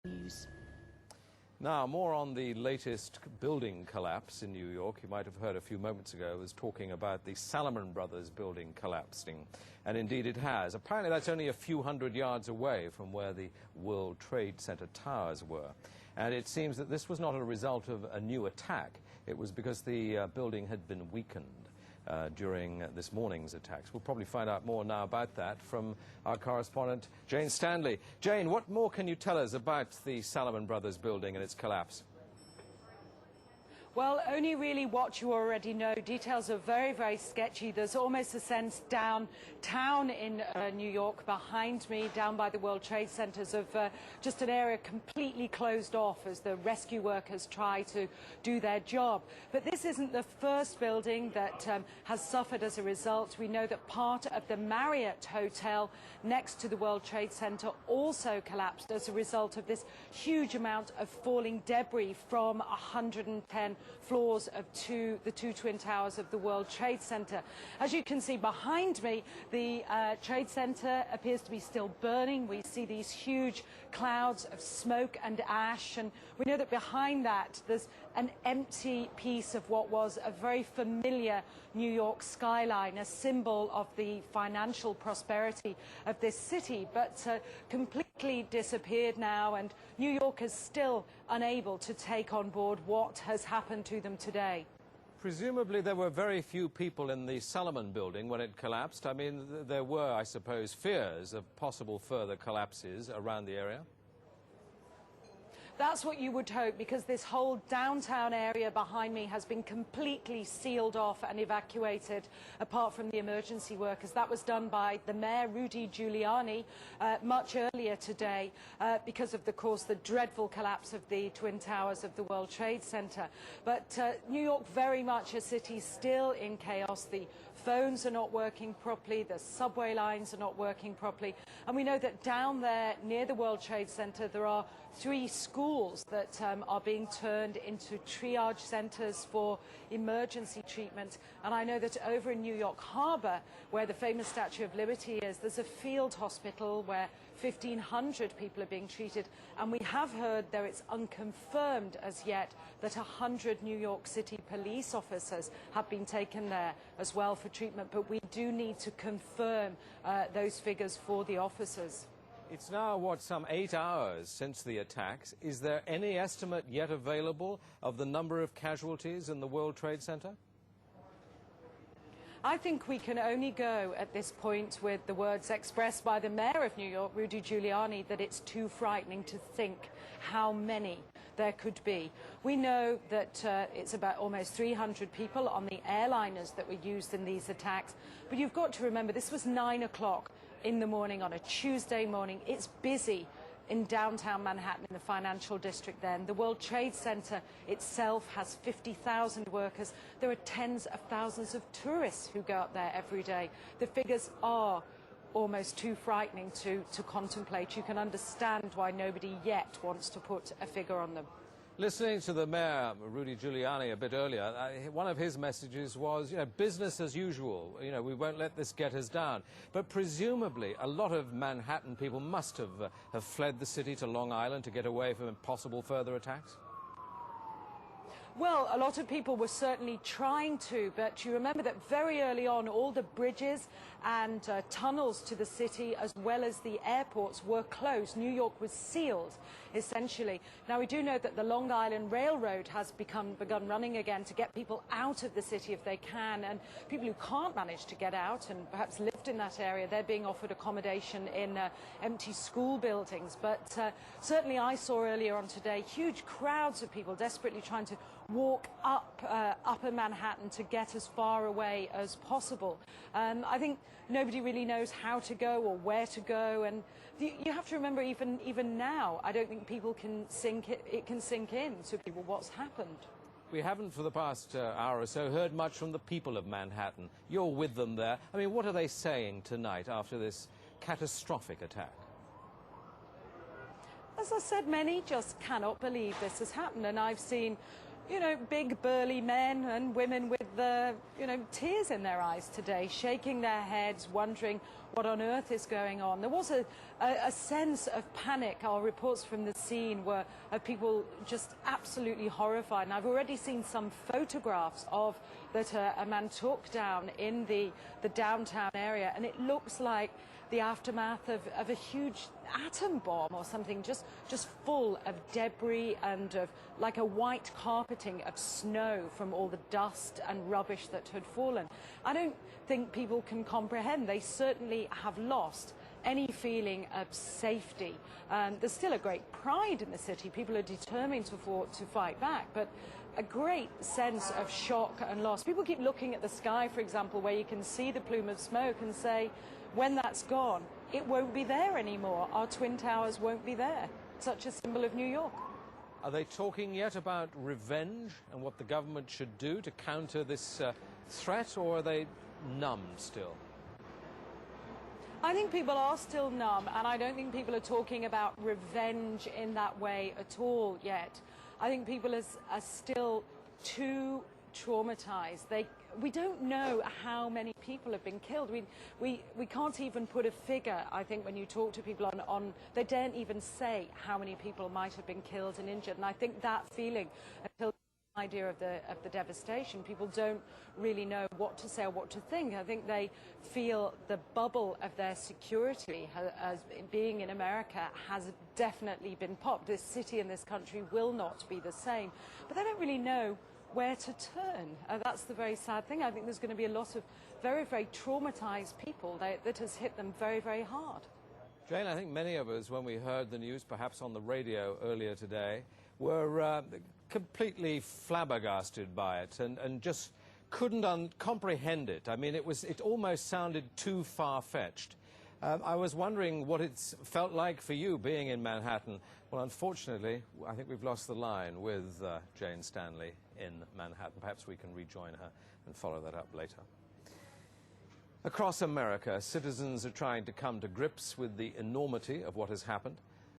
News. Now, more on the latest building collapse in New York. You might have heard a few moments ago I was talking about the Salomon Brothers building collapsing. And indeed it has. Apparently that's only a few hundred yards away from where the World Trade Center towers were. And it seems that this was not a result of a new attack. It was because the building had been weakened during this morning's attacks. We'll probably find out more now about that from our correspondent, Jane Stanley. Jane, what more can you tell us about the Salomon Brothers building and its collapse? Well, only really what you already know. Details are very, very sketchy. There's almost a sense downtown in New York behind me, down by the World Trade Centers, of just an area completely closed off as the rescue workers try to do their job. But this isn't the first building that has suffered as a result. We know that part of the Marriott Hotel next to the World Trade Center also collapsed as a result of this huge amount of falling debris from 110 floors of the two twin towers of the World Trade Center. As you can see behind me, the Trade Center appears to be still burning. We see these huge clouds of smoke and ash, and we know that behind that there's an empty piece of what was a very familiar New York skyline, a symbol of the financial prosperity of this city, but completely disappeared now, and New York is still unable to take on board what has happened to them today. Presumably there were very few people in the Salomon building when it collapsed. I mean, there were, I suppose, fears of possible further collapses around the area. That's what you would hope, because this whole downtown area behind me has been completely sealed off and evacuated, apart from the emergency workers. That was done by the mayor, Rudy Giuliani, much earlier today because of, course, the dreadful collapse of the Twin Towers of the World Trade Center. But New York, very much a city still in chaos. The phones are not working properly, the subway lines are not working properly. And we know that down there near the World Trade Center there are 3 schools that are being turned into triage centers for emergency treatment. And I know that over in New York Harbor, where the famous Statue of Liberty is, there's a field hospital where 1,500 people are being treated. And we have heard, though it's unconfirmed as yet, that 100 New York City police officers have been taken there as well for treatment. But we do need to confirm those figures for the officers. It's now, what, some 8 hours since the attacks. Is there any estimate yet available of the number of casualties in the World Trade Center? I think we can only go at this point with the words expressed by the mayor of New York, Rudy Giuliani, that it's too frightening to think how many there could be. We know that it's about almost 300 people on the airliners that were used in these attacks. But you've got to remember, this was 9 o'clock in the morning on a Tuesday morning. It's busy in downtown Manhattan, in the financial district then. The World Trade Center itself has 50,000 workers. There are tens of thousands of tourists who go up there every day. The figures are almost too frightening to contemplate. You can understand why nobody yet wants to put a figure on them. Listening to the mayor, Rudy Giuliani, a bit earlier, one of his messages was, business as usual. We won't let this get us down. But presumably, a lot of Manhattan people must have fled the city to Long Island to get away from possible further attacks. Well, a lot of people were certainly trying to, but you remember that very early on, all the bridges and tunnels to the city, as well as the airports, were closed. New York was sealed, essentially. Now, we do know that the Long Island Railroad has begun running again to get people out of the city if they can, and people who can't manage to get out and perhaps lived in that area, they're being offered accommodation in empty school buildings. But certainly I saw earlier on today huge crowds of people desperately trying to walk up Upper Manhattan to get as far away as possible. I think nobody really knows how to go or where to go, and you have to remember, even now, I don't think people can sink in to people what's happened. We haven't for the past hour or so heard much from the people of Manhattan. You're with them there. I mean, what are they saying tonight after this catastrophic attack? As I said, many just cannot believe this has happened, and I've seen you know, big burly men and women with tears in their eyes today, shaking their heads, wondering what on earth is going on. There was a sense of panic. Our reports from the scene were of people just absolutely horrified. And I've already seen some photographs of that a man took down in the downtown area, and it looks like the aftermath of a huge atom bomb or something, just full of debris and of like a white carpeting of snow from all the dust and rubbish that had fallen. I don't think people can comprehend. They certainly have lost any feeling of safety. There's still a great pride in the city. People are determined to fight back, but a great sense of shock and loss. People keep looking at the sky, for example, where you can see the plume of smoke, and say, when that's gone, it won't be there anymore. Our Twin Towers won't be there. Such a symbol of New York. Are they talking yet about revenge and what the government should do to counter this threat, or are they numb still? I think people are still numb, and I don't think people are talking about revenge in that way at all yet. I think people are still too traumatized. We don't know how many people have been killed. We can't even put a figure. I think when you talk to people on they daren't even say how many people might have been killed and injured. And I think that feeling, until the idea of the devastation, people don't really know what to say or what to think. I think they feel the bubble of their security as being in America has definitely been popped. This city and this country will not be the same. But they don't really know where to turn. That's the very sad thing. I think there's going to be a lot of very, very traumatized people that has hit them very, very hard. Jane, I think many of us, when we heard the news, perhaps on the radio earlier today, were completely flabbergasted by it and just couldn't comprehend it. I mean, it almost sounded too far-fetched. I was wondering what it's felt like for you being in Manhattan. Well, unfortunately, I think we've lost the line with Jane Stanley in Manhattan. Perhaps we can rejoin her and follow that up later. Across America, citizens are trying to come to grips with the enormity of what has happened.